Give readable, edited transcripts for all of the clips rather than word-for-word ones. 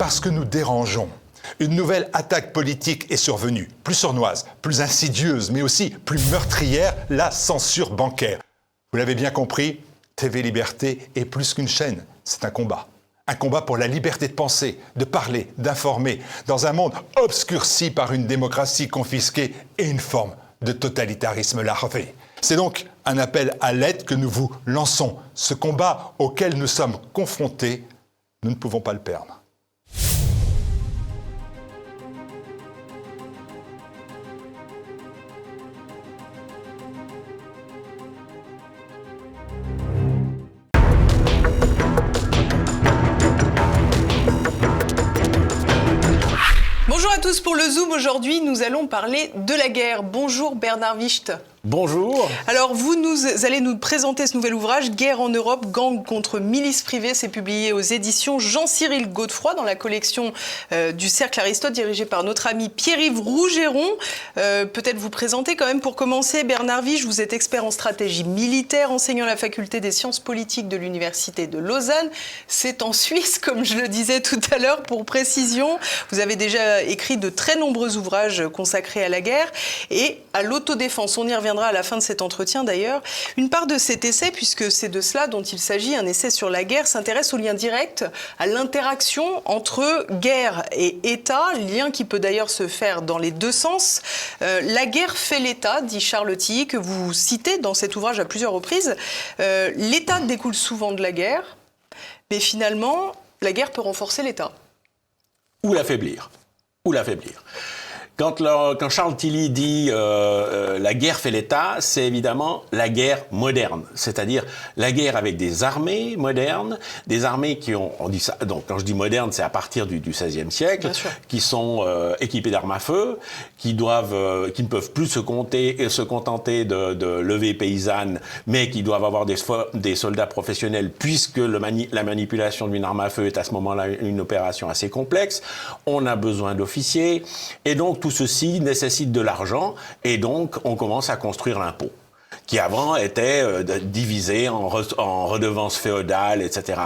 parce que nous dérangeons. Une nouvelle attaque politique est survenue, plus sournoise, plus insidieuse, mais aussi plus meurtrière, la censure bancaire. Vous l'avez bien compris, TV Liberté est plus qu'une chaîne, c'est un combat. Un combat pour la liberté de penser, de parler, d'informer, dans un monde obscurci par une démocratie confisquée et une forme de totalitarisme larvé. C'est donc un appel à l'aide que nous vous lançons. Ce combat auquel nous sommes confrontés, nous ne pouvons pas le perdre. Bonjour à tous pour le Zoom. Aujourd'hui, nous allons parler de la guerre. Bonjour Bernard Wicht. Bonjour. Alors, vous allez nous présenter ce nouvel ouvrage, Guerre en Europe, gang contre milices privées. C'est publié aux éditions Jean-Cyril Godefroy dans la collection du Cercle Aristote, dirigée par notre ami Pierre-Yves Rougeron. Peut-être vous présenter quand même pour commencer. Bernard Wicht, vous êtes expert en stratégie militaire, enseignant à la faculté des sciences politiques de l'Université de Lausanne. C'est en Suisse, comme je le disais tout à l'heure, pour précision. Vous avez déjà écrit de très nombreux ouvrages consacrés à la guerre et à l'autodéfense. On y reviendra à la fin de cet entretien d'ailleurs. Une part de cet essai, puisque c'est de cela dont il s'agit, un essai sur la guerre, s'intéresse au lien direct, à l'interaction entre guerre et État, lien qui peut d'ailleurs se faire dans les deux sens. La guerre fait l'État, dit Charles Tilly, que vous citez dans cet ouvrage à plusieurs reprises. L'État découle souvent de la guerre, mais finalement, la guerre peut renforcer l'État. Ou l'affaiblir. Quand Charles Tilly dit la guerre fait l'État, c'est évidemment la guerre moderne, c'est-à-dire la guerre avec des armées modernes, des armées qui ont, on dit ça, donc quand je dis moderne, c'est à partir du XVIe siècle, qui sont équipées d'armes à feu, qui ne peuvent plus se contenter de levées paysannes, mais qui doivent avoir des soldats professionnels, puisque la manipulation d'une arme à feu est à ce moment-là une opération assez complexe. On a besoin d'officiers, et donc tout ceci nécessite de l'argent, et donc on commence à construire l'impôt, qui avant était divisé en redevances féodales, etc.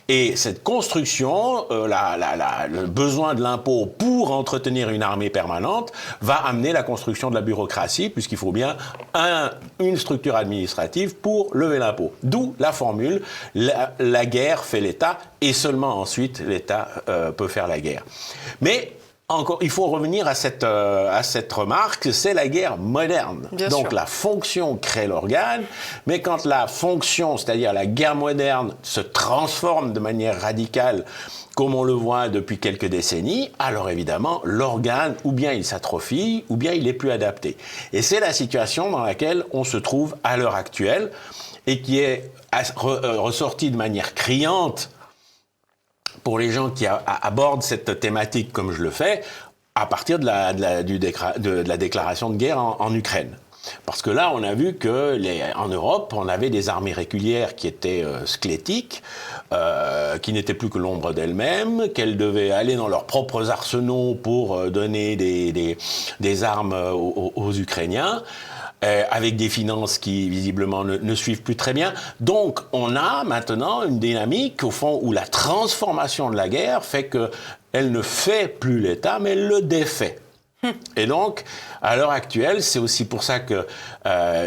Et cette construction, le besoin de l'impôt pour entretenir une armée permanente, va amener la construction de la bureaucratie, puisqu'il faut bien une structure administrative pour lever l'impôt. D'où la formule, la guerre fait l'État, et seulement ensuite l'État peut faire la guerre. Mais encore, il faut revenir à cette remarque, c'est la guerre moderne. Donc la fonction crée l'organe, mais quand la fonction, c'est-à-dire la guerre moderne, se transforme de manière radicale, comme on le voit depuis quelques décennies, alors évidemment, l'organe, ou bien il s'atrophie, ou bien il est plus adapté. Et c'est la situation dans laquelle on se trouve à l'heure actuelle, et qui est ressortie de manière criante pour les gens qui abordent cette thématique comme je le fais, à partir de la déclaration de guerre en Ukraine. Parce que là, on a vu que en Europe, on avait des armées régulières qui étaient squelettiques, qui n'étaient plus que l'ombre d'elles-mêmes, qu'elles devaient aller dans leurs propres arsenaux pour donner des armes aux Ukrainiens, avec des finances qui, visiblement, ne suivent plus très bien. Donc, on a maintenant une dynamique, au fond, où la transformation de la guerre fait qu'elle ne fait plus l'État, mais elle le défait. Et donc, à l'heure actuelle, c'est aussi pour ça que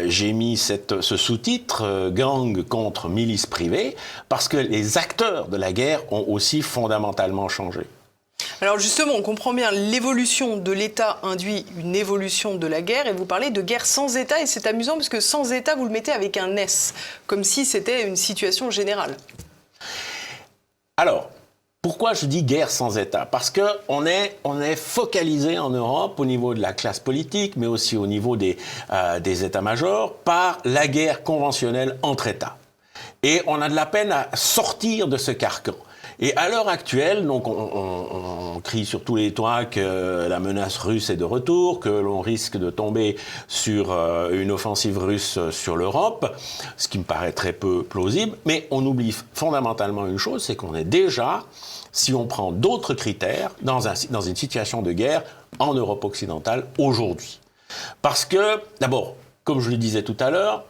j'ai mis ce sous-titre, gang contre milices privées, parce que les acteurs de la guerre ont aussi fondamentalement changé. Alors justement, on comprend bien, l'évolution de l'État induit une évolution de la guerre, et vous parlez de guerre sans État, et c'est amusant parce que sans État, vous le mettez avec un S, comme si c'était une situation générale. Alors, pourquoi je dis guerre sans État ? Parce qu'on est focalisé en Europe au niveau de la classe politique, mais aussi au niveau des états-majors, par la guerre conventionnelle entre États. Et on a de la peine à sortir de ce carcan. Et à l'heure actuelle, donc on crie sur tous les toits que la menace russe est de retour, que l'on risque de tomber sur une offensive russe sur l'Europe, ce qui me paraît très peu plausible, mais on oublie fondamentalement une chose, c'est qu'on est déjà, si on prend d'autres critères, dans une situation de guerre en Europe occidentale aujourd'hui. Parce que, d'abord, comme je le disais tout à l'heure,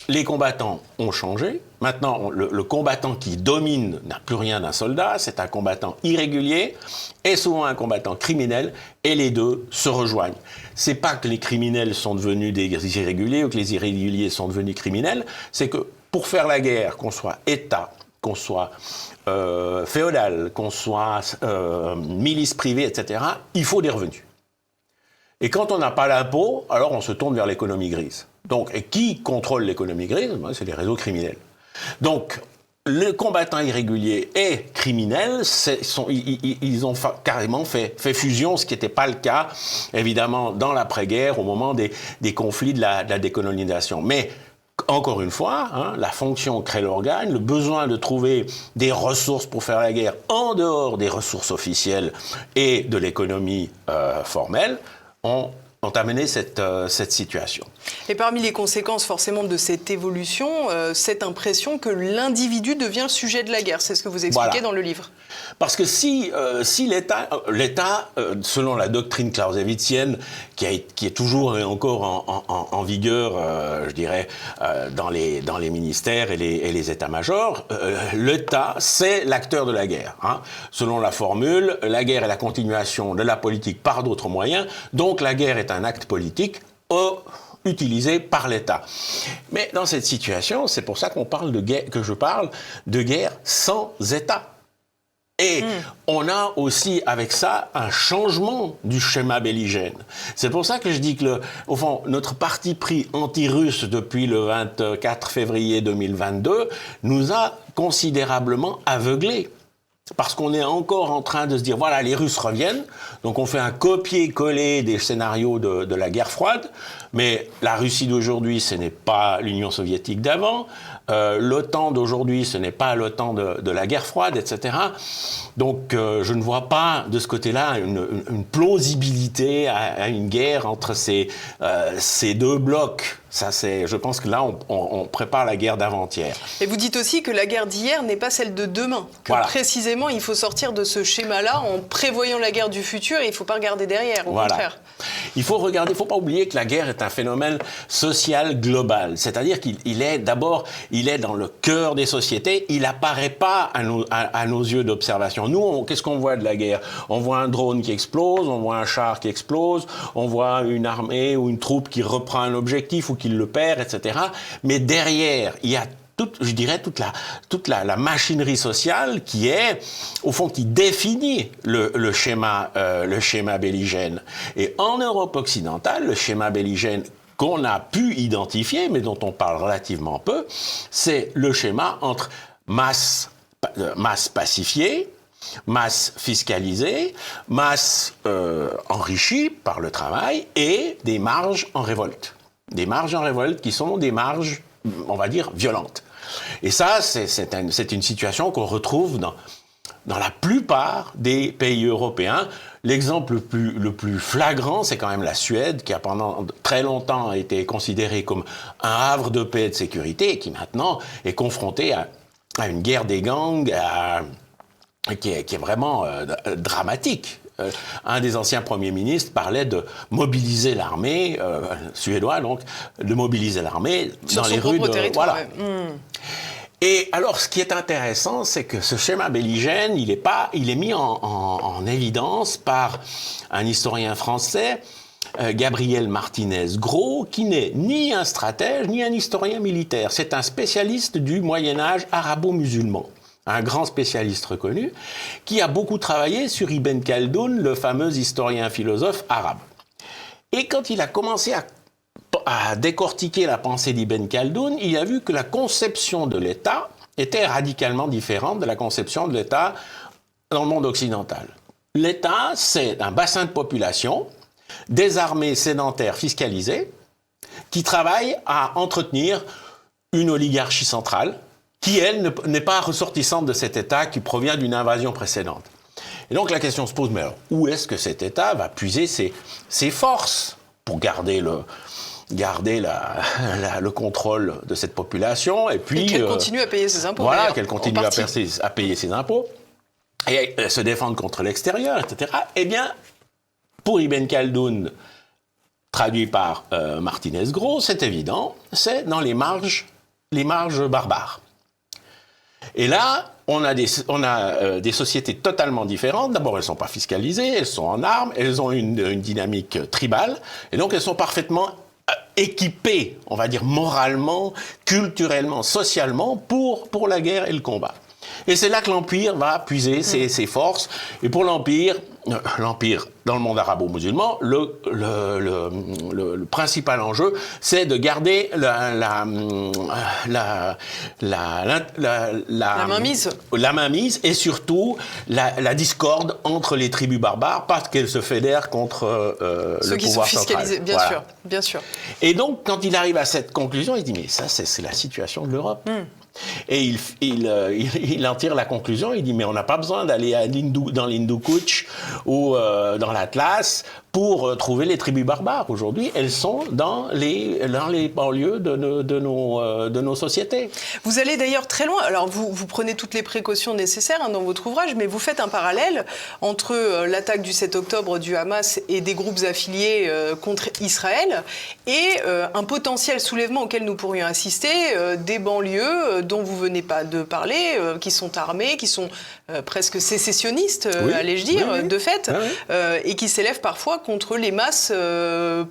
les combattants ont changé. Maintenant, le combattant qui domine n'a plus rien d'un soldat, c'est un combattant irrégulier et souvent un combattant criminel, et les deux se rejoignent. C'est pas que les criminels sont devenus des irréguliers ou que les irréguliers sont devenus criminels, c'est que pour faire la guerre, qu'on soit État, qu'on soit féodal, qu'on soit milice privée, etc., il faut des revenus. Et quand on n'a pas l'impôt, alors on se tourne vers l'économie grise. Donc, et qui contrôle l'économie grise? C'est les réseaux criminels. Donc, les combattants irréguliers et criminels, ils ont carrément fait fusion, ce qui n'était pas le cas, évidemment, dans l'après-guerre, au moment des conflits de la décolonisation. Mais, encore une fois, la fonction crée l'organe, le besoin de trouver des ressources pour faire la guerre en dehors des ressources officielles et de l'économie formelle, ont amené cette situation. Et parmi les conséquences forcément de cette évolution, cette impression que l'individu devient le sujet de la guerre, c'est ce que vous expliquez dans le livre. Parce que si l'État, selon la doctrine clausewitzienne, qui est toujours et encore en vigueur, je dirais, dans les ministères et les états-majors, l'État, c'est l'acteur de la guerre. Selon la formule, la guerre est la continuation de la politique par d'autres moyens, donc la guerre est un acte politique utilisé par l'État. Mais dans cette situation, c'est pour ça que je parle de guerre sans État. Et on a aussi avec ça un changement du schéma belligène. C'est pour ça que je dis que, au fond, notre parti pris anti-russe depuis le 24 février 2022 nous a considérablement aveuglés. Parce qu'on est encore en train de se dire, voilà, les Russes reviennent, donc on fait un copier-coller des scénarios de la guerre froide, mais la Russie d'aujourd'hui, ce n'est pas l'Union soviétique d'avant, l'OTAN d'aujourd'hui, ce n'est pas l'OTAN de la guerre froide, etc. Donc je ne vois pas de ce côté-là une plausibilité à une guerre entre ces deux blocs. Ça, je pense que là, on prépare la guerre d'avant-hier. Et vous dites aussi que la guerre d'hier n'est pas celle de demain. Que précisément, il faut sortir de ce schéma-là en prévoyant la guerre du futur et il ne faut pas regarder derrière, au contraire. Il faut pas oublier que la guerre est un phénomène social global. C'est-à-dire qu'il est d'abord, il est dans le cœur des sociétés, il n'apparaît pas à nos yeux d'observation. Nous, qu'est-ce qu'on voit de la guerre? On voit un drone qui explose, on voit un char qui explose, on voit une armée ou une troupe qui reprend un objectif ou qui le perd, etc. Mais derrière, il y a toute la machinerie sociale qui est, au fond, qui définit le schéma belligène. Et en Europe occidentale, le schéma belligène qu'on a pu identifier, mais dont on parle relativement peu, c'est le schéma entre masse pacifiée, masse fiscalisée, masse enrichie par le travail et des marges en révolte. Des marges en révolte qui sont des marges, on va dire, violentes. Et ça, c'est une situation qu'on retrouve dans la plupart des pays européens. L'exemple le plus flagrant, c'est quand même la Suède, qui a pendant très longtemps été considérée comme un havre de paix et de sécurité, et qui maintenant est confrontée à une guerre des gangs qui est vraiment dramatique. Un des anciens premiers ministres parlait de mobiliser l'armée, suédois donc, de mobiliser l'armée dans les rues de... Voilà. Et alors, ce qui est intéressant, c'est que ce schéma belligène, il est mis en évidence par un historien français, Gabriel Martinez-Gros, qui n'est ni un stratège, ni un historien militaire. C'est un spécialiste du Moyen-Âge arabo-musulman. Un grand spécialiste reconnu, qui a beaucoup travaillé sur Ibn Khaldoun, le fameux historien-philosophe arabe. Et quand il a commencé à décortiquer la pensée d'Ibn Khaldoun, il a vu que la conception de l'État était radicalement différente de la conception de l'État dans le monde occidental. L'État, c'est un bassin de population, des armées sédentaires fiscalisées, qui travaillent à entretenir une oligarchie centrale, qui, elle, n'est pas ressortissante de cet État qui provient d'une invasion précédente. Et donc la question se pose, mais alors, où est-ce que cet État va puiser ses forces pour garder le contrôle de cette population et puis... Et qu'elle continue à payer ses impôts. Voilà, qu'elle continue à payer ses impôts et se défendre contre l'extérieur, etc. Eh bien, pour Ibn Khaldoun, traduit par Martinez-Gros, c'est évident, c'est dans les marges barbares. Et là, on a des sociétés totalement différentes. D'abord, elles ne sont pas fiscalisées, elles sont en armes, elles ont une dynamique tribale, et donc elles sont parfaitement équipées, on va dire moralement, culturellement, socialement, pour la guerre et le combat. Et c'est là que l'Empire va puiser ses forces. Et pour l'Empire, dans le monde arabo-musulman, le principal enjeu, c'est de garder la mainmise et surtout la discorde entre les tribus barbares parce qu'elles se fédèrent contre le pouvoir central. Ceux qui sont fiscalisés, bien sûr, bien sûr. Et donc, quand il arrive à cette conclusion, il dit « mais ça, c'est la situation de l'Europe ». Et il en tire la conclusion, il dit mais on n'a pas besoin d'aller dans l'Hindu Kuch ou dans l'Atlas pour trouver les tribus barbares. Aujourd'hui, elles sont dans les banlieues de nos sociétés. Vous allez d'ailleurs très loin. Alors vous prenez toutes les précautions nécessaires dans votre ouvrage, mais vous faites un parallèle entre l'attaque du 7 octobre du Hamas et des groupes affiliés contre Israël et un potentiel soulèvement auquel nous pourrions assister des banlieues dont vous venez pas de parler, qui sont armées, qui sont presque sécessionnistes, allais-je dire, de fait, et qui s'élèvent parfois contre les masses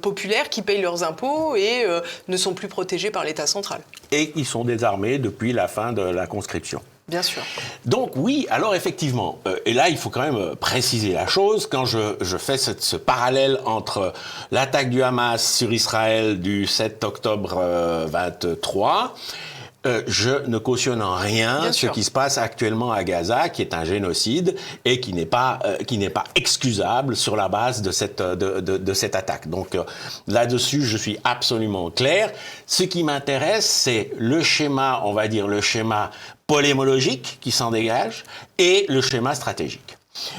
populaires qui payent leurs impôts et ne sont plus protégées par l'État central. Et qui sont désarmés depuis la fin de la conscription. Bien sûr. Donc oui, alors effectivement, et là il faut quand même préciser la chose, quand je fais ce parallèle entre l'attaque du Hamas sur Israël du 7 octobre 23, je ne cautionne en rien ce qui se passe actuellement à Gaza, qui est un génocide et qui n'est pas excusable sur la base de cette attaque. Donc là-dessus, je suis absolument clair. Ce qui m'intéresse, c'est le schéma, on va dire le schéma polémologique qui s'en dégage et le schéma stratégique.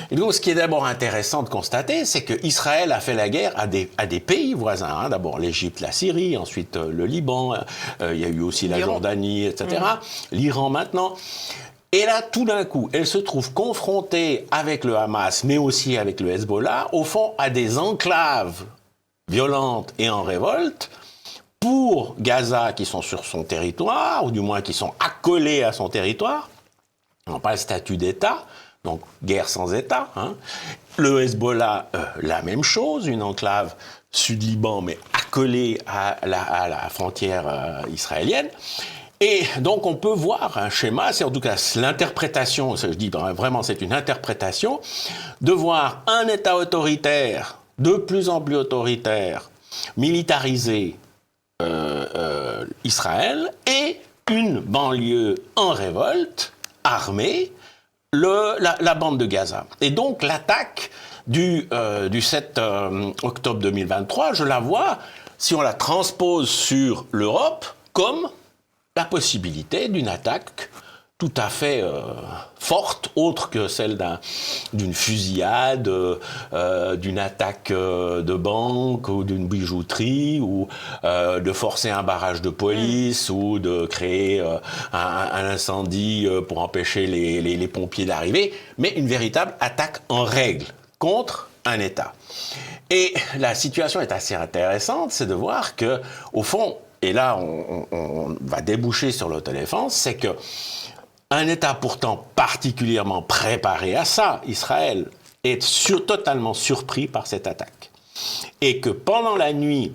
Et donc, ce qui est d'abord intéressant de constater, c'est qu'Israël a fait la guerre à des pays voisins. D'abord l'Égypte, la Syrie, ensuite le Liban, il y a eu aussi la Jordanie, etc. L'Iran maintenant. Et là, tout d'un coup, elle se trouve confrontée avec le Hamas, mais aussi avec le Hezbollah, au fond, à des enclaves violentes et en révolte, pour Gaza, qui sont sur son territoire, ou du moins qui sont accolés à son territoire. On n'a pas le statut d'État. Donc, guerre sans État. Le Hezbollah, la même chose, une enclave sud-Liban, mais accolée à la frontière israélienne. Et donc, on peut voir un schéma, c'est en tout cas l'interprétation, je dis vraiment c'est une interprétation, de voir un État autoritaire, de plus en plus autoritaire, militarisé, Israël, et une banlieue en révolte, armée, la bande de Gaza. Et donc l'attaque du 7 octobre 2023, je la vois, si on la transpose sur l'Europe, comme la possibilité d'une attaque tout à fait forte, autre que celle d'une fusillade, d'une attaque de banque ou d'une bijouterie, ou de forcer un barrage de police, ou de créer un incendie pour empêcher les pompiers d'arriver, mais une véritable attaque en règle contre un État. Et la situation est assez intéressante, c'est de voir que, au fond, et là on va déboucher sur l'autodéfense, c'est que un État pourtant particulièrement préparé à ça, Israël, est totalement surpris par cette attaque. Et que pendant la nuit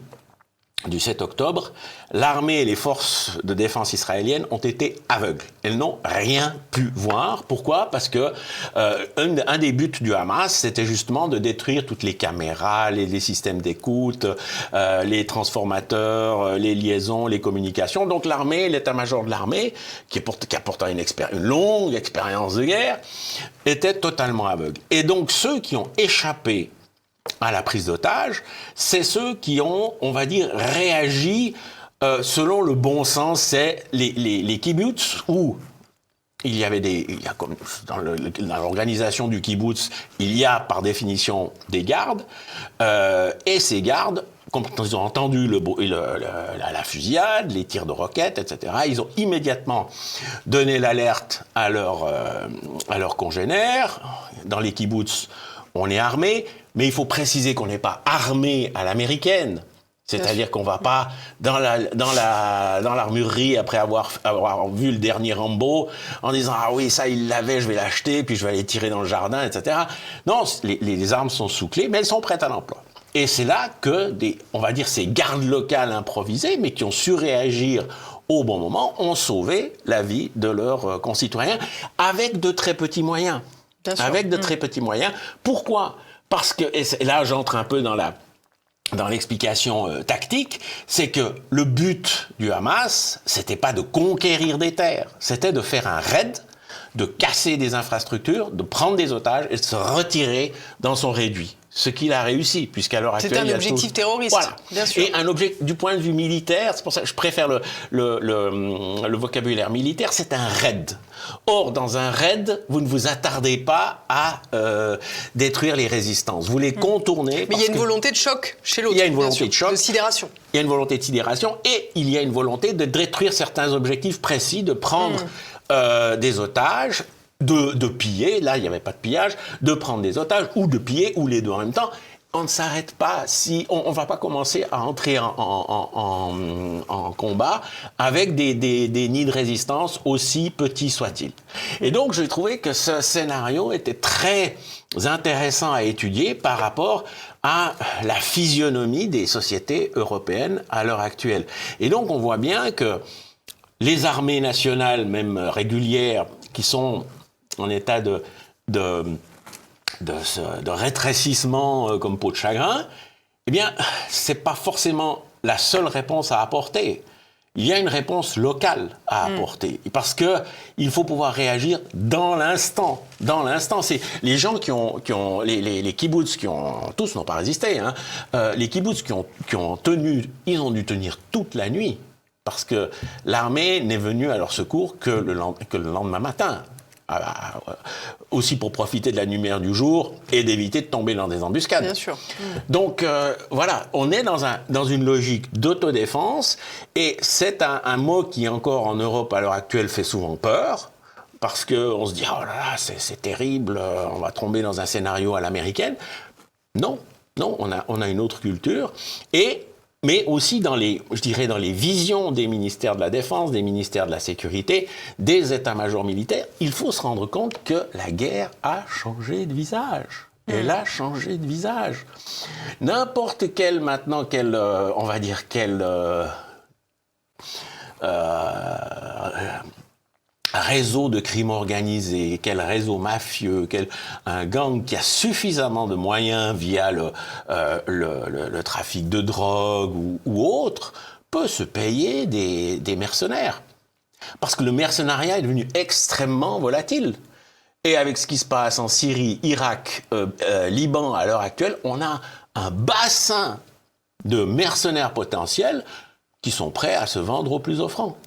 du 7 octobre, l'armée et les forces de défense israéliennes ont été aveugles. Elles n'ont rien pu voir. Pourquoi ? Parce que un des buts du Hamas, c'était justement de détruire toutes les caméras, les systèmes d'écoute, les transformateurs, les liaisons, les communications. Donc l'armée, l'état-major de l'armée, qui a pourtant une longue expérience de guerre, était totalement aveugle. Et donc ceux qui ont échappé à la prise d'otage, c'est ceux qui ont, on va dire, selon le bon sens, c'est les kibbutz où il y a comme dans l'organisation du kibbutz, il y a par définition des gardes, et ces gardes, quand ils ont entendu la fusillade, les tirs de roquettes, etc., ils ont immédiatement donné l'alerte à leurs congénères. Dans les kibbutz, on est armé, mais il faut préciser qu'on n'est pas armé à l'américaine. C'est-à-dire qu'on va pas dans l'armurerie après avoir vu le dernier Rambo en disant ah oui ça il l'avait, je vais l'acheter puis je vais aller tirer dans le jardin, etc. Non, les armes sont sous clé mais elles sont prêtes à l'emploi. Et c'est là que on va dire ces gardes locales improvisées mais qui ont su réagir au bon moment ont sauvé la vie de leurs concitoyens avec de très petits moyens. Bien sûr. Avec de très petits moyens. Pourquoi ? Parce que et là j'entre un peu dans l'explication tactique, c'est que le but du Hamas, c'était pas de conquérir des terres, c'était de faire un raid, de casser des infrastructures, de prendre des otages et de se retirer dans son réduit. Ce qu'il a réussi, puisqu'à l'heure actuelle... C'est un objectif terroriste, voilà. Bien sûr. Et un objectif, du point de vue militaire, c'est pour ça que je préfère le vocabulaire militaire, c'est un raid. Or, dans un raid, vous ne vous attardez pas à détruire les résistances. Vous les contournez. Mais il y a une volonté de choc chez l'autre. Il y a une volonté de choc. De sidération. Il y a une volonté de sidération et il y a une volonté de détruire certains objectifs précis, de prendre des otages, de piller, là il n'y avait pas de pillage, de prendre des otages ou de piller ou les deux en même temps. On ne s'arrête pas si on ne va pas commencer à entrer en combat avec des nids de résistance aussi petits soient-ils. Et donc j'ai trouvé que ce scénario était très intéressant à étudier par rapport à la physionomie des sociétés européennes à l'heure actuelle. Et donc on voit bien que les armées nationales, même régulières, qui sont en état de rétrécissement comme peau de chagrin, eh bien, c'est pas forcément la seule réponse à apporter. Il y a une réponse locale à apporter. Parce que il faut pouvoir réagir dans l'instant. Dans l'instant. C'est les gens les kibboutz tous n'ont pas résisté, hein. Les kibboutz qui ont tenu, ils ont dû tenir toute la nuit. Parce que l'armée n'est venue à leur secours que le lendemain matin. Aussi pour profiter de la lumière du jour et d'éviter de tomber dans des embuscades. Bien sûr. Donc voilà, on est dans une logique d'autodéfense et c'est un mot qui encore en Europe à l'heure actuelle fait souvent peur parce qu'on se dit oh là là c'est terrible, on va tomber dans un scénario à l'américaine. Non, on a une autre culture mais aussi dans les visions des ministères de la Défense, des ministères de la Sécurité, des états-majors militaires, il faut se rendre compte que la guerre a changé de visage. Elle a changé de visage. N'importe quel réseau de crime organisé, quel réseau mafieux, un gang qui a suffisamment de moyens via le trafic de drogue ou autre, peut se payer des mercenaires. Parce que le mercenariat est devenu extrêmement volatile. Et avec ce qui se passe en Syrie, Irak, Liban à l'heure actuelle, on a un bassin de mercenaires potentiels qui sont prêts à se vendre au plus offrant.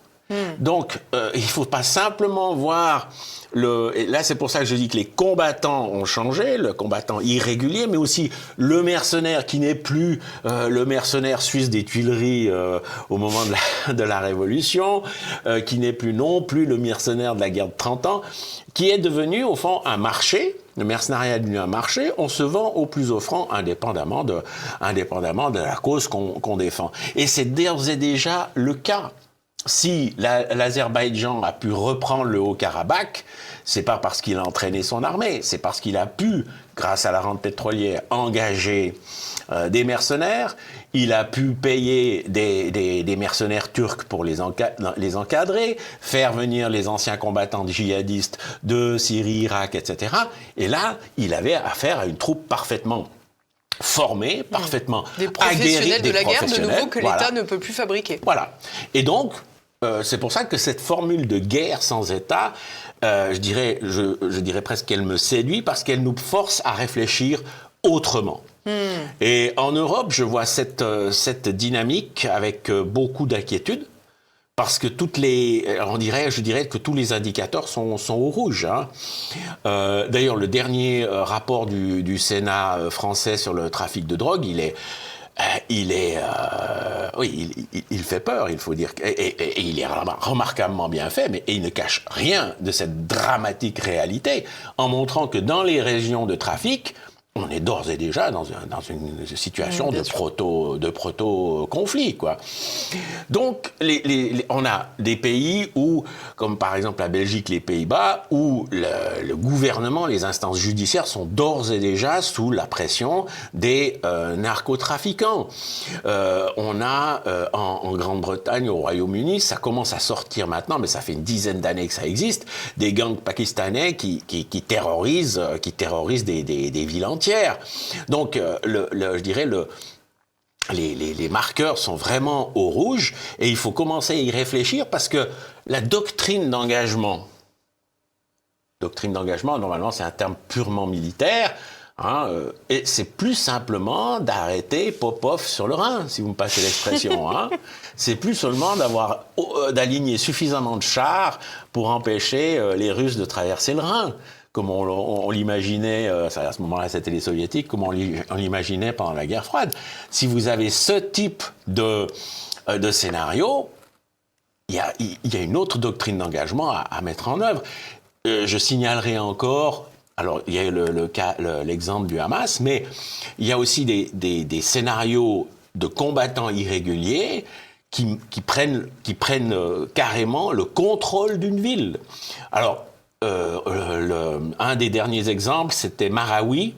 Donc, il ne faut pas simplement voir et là, c'est pour ça que je dis que les combattants ont changé, le combattant irrégulier, mais aussi le mercenaire qui n'est plus le mercenaire suisse des Tuileries au moment de la Révolution, qui n'est plus non plus le mercenaire de la guerre de 30 ans, qui est devenu, au fond, un marché. Le mercenariat est devenu un marché, on se vend au plus offrant indépendamment de la cause qu'on défend. Et c'est d'ores et déjà le cas. Si l'Azerbaïdjan a pu reprendre le Haut-Karabakh, c'est pas parce qu'il a entraîné son armée, c'est parce qu'il a pu, grâce à la rente pétrolière, engager des mercenaires. Il a pu payer des mercenaires turcs pour les encadrer, faire venir les anciens combattants djihadistes de Syrie, Irak, etc. Et là, il avait affaire à une troupe parfaitement formés, parfaitement des professionnels aguerris, de la guerre, de nouveau, que l'État ne peut plus fabriquer. Voilà. Et donc, c'est pour ça que cette formule de guerre sans État, je dirais presque qu'elle me séduit, parce qu'elle nous force à réfléchir autrement. Et en Europe, je vois cette dynamique avec beaucoup d'inquiétude, parce que je dirais que tous les indicateurs sont au rouge. Hein. D'ailleurs, le dernier rapport du Sénat français sur le trafic de drogue, il fait peur, il faut dire, et il est remarquablement bien fait, mais il ne cache rien de cette dramatique réalité, en montrant que dans les régions de trafic, on est d'ores et déjà dans une situation de proto-conflit, quoi. Donc, on a des pays où, comme par exemple la Belgique, les Pays-Bas, où le gouvernement, les instances judiciaires sont d'ores et déjà sous la pression des narcotrafiquants. On a en Grande-Bretagne, au Royaume-Uni, ça commence à sortir maintenant, mais ça fait une dizaine d'années que ça existe, des gangs pakistanais qui terrorisent des villes entières. Donc, je dirais, les marqueurs sont vraiment au rouge et il faut commencer à y réfléchir parce que la doctrine d'engagement, normalement, c'est un terme purement militaire, hein, et c'est plus simplement d'arrêter Popov sur le Rhin, si vous me passez l'expression. Hein. C'est plus seulement d'aligner suffisamment de chars pour empêcher les Russes de traverser le Rhin, comme on l'imaginait, à ce moment-là c'était les Soviétiques, comme on l'imaginait pendant la guerre froide. Si vous avez ce type de scénario, il y a une autre doctrine d'engagement à mettre en œuvre. Je signalerai encore, alors il y a l'exemple du Hamas, mais il y a aussi des scénarios de combattants irréguliers qui prennent carrément le contrôle d'une ville. Alors, un des derniers exemples, c'était Marawi,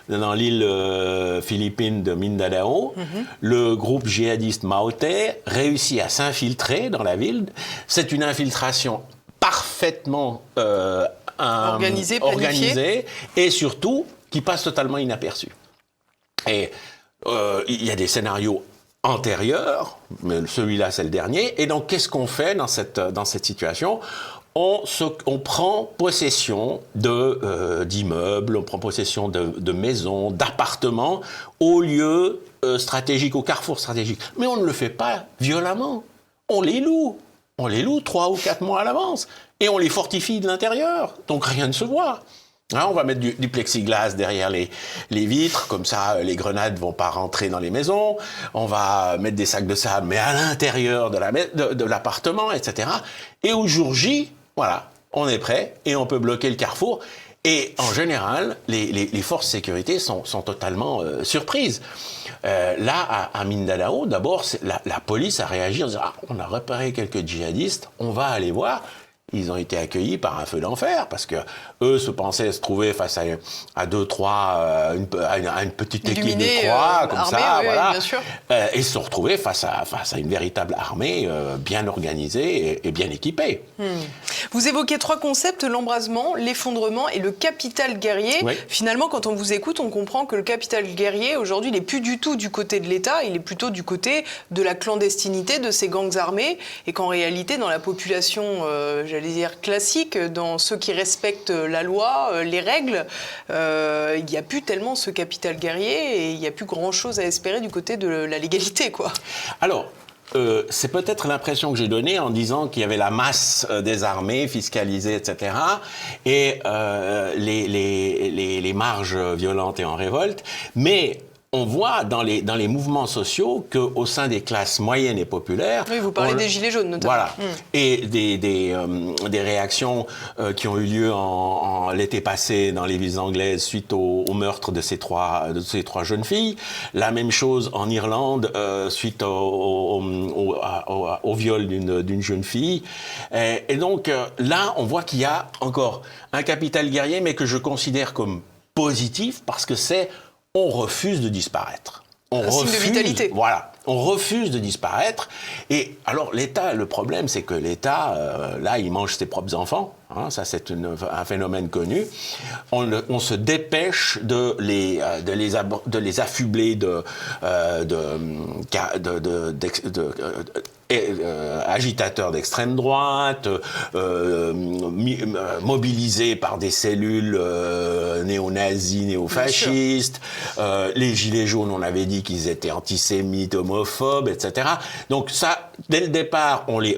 dans l'île philippine de Mindanao. Le groupe djihadiste Maotais réussit à s'infiltrer dans la ville. C'est une infiltration parfaitement organisée et surtout qui passe totalement inaperçue. Et il y a des scénarios antérieurs, mais celui-là c'est le dernier. Et donc qu'est-ce qu'on fait dans cette situation ? On prend possession d'immeubles, on prend possession de maisons, d'appartements, aux lieux stratégiques, aux carrefours stratégiques. Mais on ne le fait pas violemment. On les loue. On les loue 3 ou 4 mois à l'avance. Et on les fortifie de l'intérieur. Donc rien ne se voit. Hein, on va mettre du plexiglas derrière les vitres, comme ça les grenades ne vont pas rentrer dans les maisons. On va mettre des sacs de sable, mais à l'intérieur de l'appartement, etc. Et au jour J, voilà, on est prêt et on peut bloquer le carrefour. Et en général, les forces de sécurité sont totalement surprises. Là, à Mindanao, d'abord, la police a réagi en disant « Ah, on a repéré quelques djihadistes, on va aller voir ». Ils ont été accueillis par un feu d'enfer parce que eux se pensaient se trouver face à deux, trois, à une petite équipe de 3 comme armée, ça, voilà. Bien sûr. Et se sont retrouvés face à une véritable armée bien organisée et bien équipée. Vous évoquez 3 concepts, l'embrasement, l'effondrement et le capital guerrier. Oui. Finalement, quand on vous écoute, on comprend que le capital guerrier, aujourd'hui, il n'est plus du tout du côté de l'État, il est plutôt du côté de la clandestinité, de ces gangs armés, et qu'en réalité, dans la population, j'allais dire classique, dans ceux qui respectent la loi, les règles, il n'y a plus tellement ce capital guerrier et il n'y a plus grand-chose à espérer du côté de la légalité, quoi. Alors, c'est peut-être l'impression que j'ai donnée en disant qu'il y avait la masse des armées fiscalisées, etc., et les marges violentes et en révolte, mais on voit dans les mouvements sociaux qu'au sein des classes moyennes et populaires... Oui, vous parlez des Gilets jaunes, notamment. Voilà. Et des réactions qui ont eu lieu l'été passé dans les villes anglaises suite au meurtre de ces trois jeunes filles. La même chose en Irlande suite au viol d'une jeune fille. Et donc là, on voit qu'il y a encore un capital guerrier, mais que je considère comme positif parce que c'est... On refuse de disparaître. Signe de vitalité. Voilà, on refuse de disparaître. Et alors l'État, le problème, c'est que l'État, là, il mange ses propres enfants. Hein, ça, c'est un phénomène connu. On se dépêche de les affubler agitateurs d'extrême droite, mobilisés par des cellules néo-nazis, néo-fascistes. Les Gilets jaunes, on avait dit qu'ils étaient antisémites, homophobes, etc. Donc ça, dès le départ, on les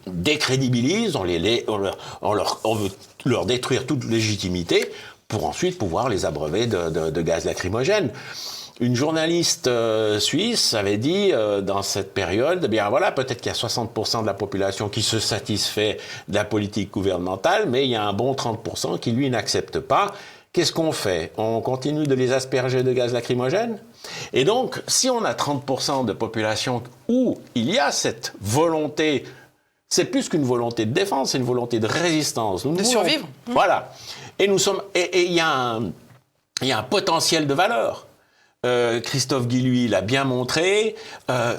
décrédibilise, on veut leur détruire toute légitimité pour ensuite pouvoir les abreuver de gaz lacrymogène. Une journaliste suisse avait dit dans cette période, eh bien voilà, peut-être qu'il y a 60% de la population qui se satisfait de la politique gouvernementale, mais il y a un bon 30% qui, lui, n'accepte pas. qu'est-ce qu'on fait? On continue de les asperger de gaz lacrymogène? Et donc, si on a 30% de population où il y a cette volonté, c'est plus qu'une volonté de défense, c'est une volonté de résistance. De survivre. Voilà. Et il y a un potentiel de valeur. Christophe Guy, lui, l'a bien montré.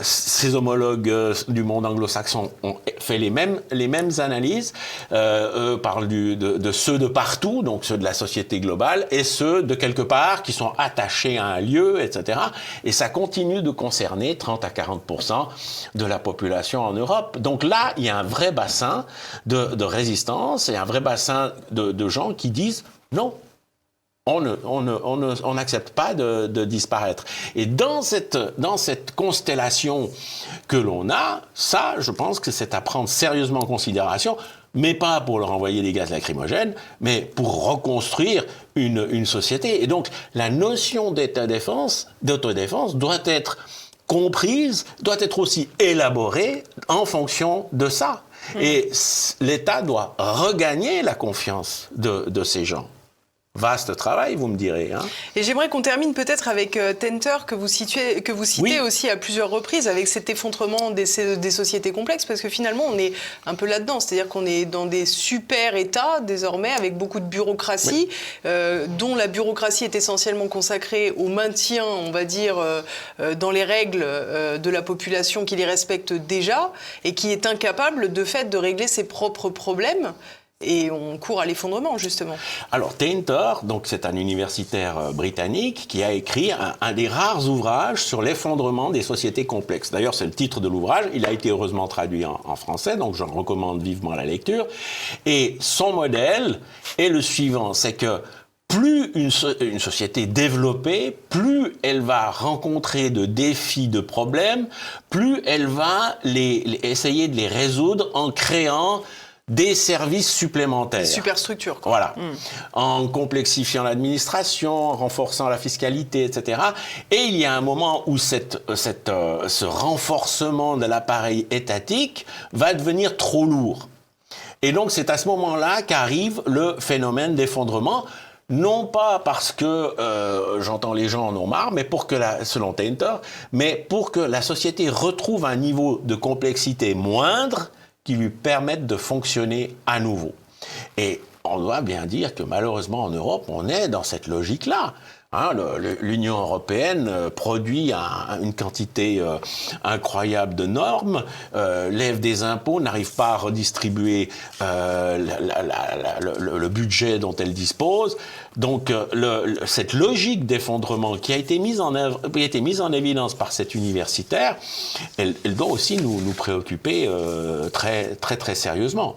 Ses homologues du monde anglo-saxon ont fait les mêmes analyses. Parlent de ceux de partout, donc ceux de la société globale, et ceux de quelque part qui sont attachés à un lieu, etc. Et ça continue de concerner 30 à 40% de la population en Europe. Donc là, il y a un vrai bassin de résistance et un vrai bassin de gens qui disent non. On n'accepte pas de disparaître. Et dans cette constellation que l'on a, ça, je pense que c'est à prendre sérieusement en considération, mais pas pour leur envoyer des gaz lacrymogènes, mais pour reconstruire une société. Et donc, la notion d'autodéfense doit être comprise, doit être aussi élaborée en fonction de ça. Et l'État doit regagner la confiance de ces gens. Vaste travail, vous me direz. Hein. Et j'aimerais qu'on termine peut-être avec Tenter, que vous citez oui. aussi à plusieurs reprises, avec cet effondrement des sociétés complexes, parce que finalement, on est un peu là-dedans. C'est-à-dire qu'on est dans des super-États, désormais, avec beaucoup de bureaucratie, dont la bureaucratie est essentiellement consacrée au maintien, on va dire, dans les règles de la population qui les respecte déjà, et qui est incapable, de fait, de régler ses propres problèmes. Et on court à l'effondrement, justement. Alors, Tainter, donc c'est un universitaire britannique qui a écrit un des rares ouvrages sur l'effondrement des sociétés complexes. D'ailleurs, c'est le titre de l'ouvrage. Il a été heureusement traduit en français, donc j'en recommande vivement la lecture. Et son modèle est le suivant, c'est que plus une société développée, plus elle va rencontrer de défis, de problèmes, plus elle va essayer de les résoudre en créant des services supplémentaires. Superstructure, quoi. Voilà. En complexifiant l'administration, en renforçant la fiscalité, etc. Et il y a un moment où ce renforcement de l'appareil étatique va devenir trop lourd. Et donc, c'est à ce moment-là qu'arrive le phénomène d'effondrement. Non pas parce que, j'entends les gens en ont marre, mais selon Tainter, mais pour que la société retrouve un niveau de complexité moindre qui lui permettent de fonctionner à nouveau. Et on doit bien dire que malheureusement en Europe, on est dans cette logique-là. Hein, l'Union européenne produit une quantité incroyable de normes, lève des impôts, n'arrive pas à redistribuer le budget dont elle dispose. Donc cette logique d'effondrement qui a été mise en évidence par cet universitaire, elle doit aussi nous préoccuper très, très, très sérieusement.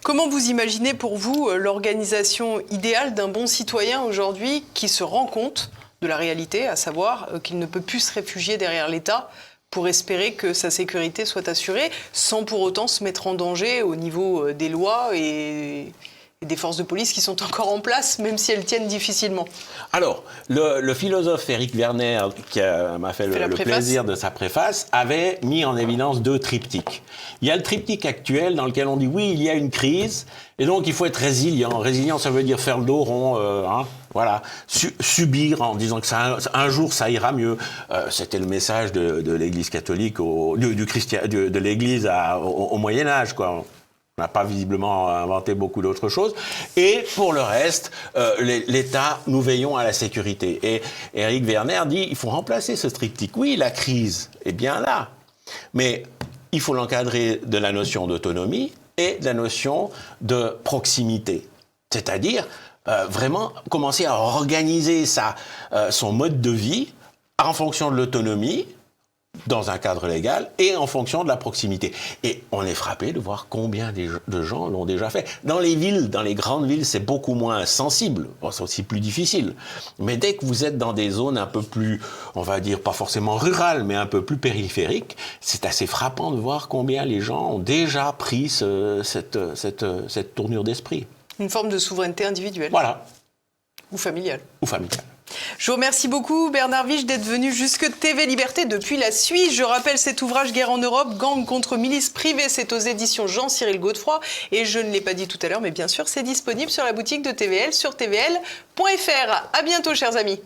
Comment vous imaginez pour vous l'organisation idéale d'un bon citoyen aujourd'hui qui se rend compte de la réalité, à savoir qu'il ne peut plus se réfugier derrière l'État pour espérer que sa sécurité soit assurée, sans pour autant se mettre en danger au niveau des lois et des forces de police qui sont encore en place, même si elles tiennent difficilement? Alors, le philosophe Éric Werner, qui m'a fait le plaisir de sa préface, avait mis en évidence 2 triptyques. Il y a le triptyque actuel dans lequel on dit oui, il y a une crise, et donc il faut être résilient. Résilient, ça veut dire faire le dos rond, voilà, subir en disant que un jour ça ira mieux. C'était le message de l'Église catholique, de l'Église au Moyen Âge, quoi. On n'a pas visiblement inventé beaucoup d'autres choses. Et pour le reste, l'État, nous veillons à la sécurité. Et Éric Werner dit, il faut remplacer ce triptyque. Oui, la crise est bien là, mais il faut l'encadrer de la notion d'autonomie et de la notion de proximité. C'est-à-dire, vraiment commencer à organiser son mode de vie en fonction de l'autonomie, dans un cadre légal et en fonction de la proximité. Et on est frappé de voir combien de gens l'ont déjà fait. Dans les villes, dans les grandes villes, c'est beaucoup moins sensible. Bon, c'est aussi plus difficile. Mais dès que vous êtes dans des zones un peu plus, on va dire, pas forcément rurales, mais un peu plus périphériques, c'est assez frappant de voir combien les gens ont déjà pris cette tournure d'esprit. Une forme de souveraineté individuelle. Voilà. Ou familiale. Ou familiale. Je vous remercie beaucoup Bernard Wich d'être venu jusque TV Liberté depuis la Suisse. Je rappelle cet ouvrage Guerre en Europe, gang contre milices privées, c'est aux éditions Jean-Cyril Godefroy. Et je ne l'ai pas dit tout à l'heure, mais bien sûr c'est disponible sur la boutique de TVL sur tvl.fr. À bientôt chers amis.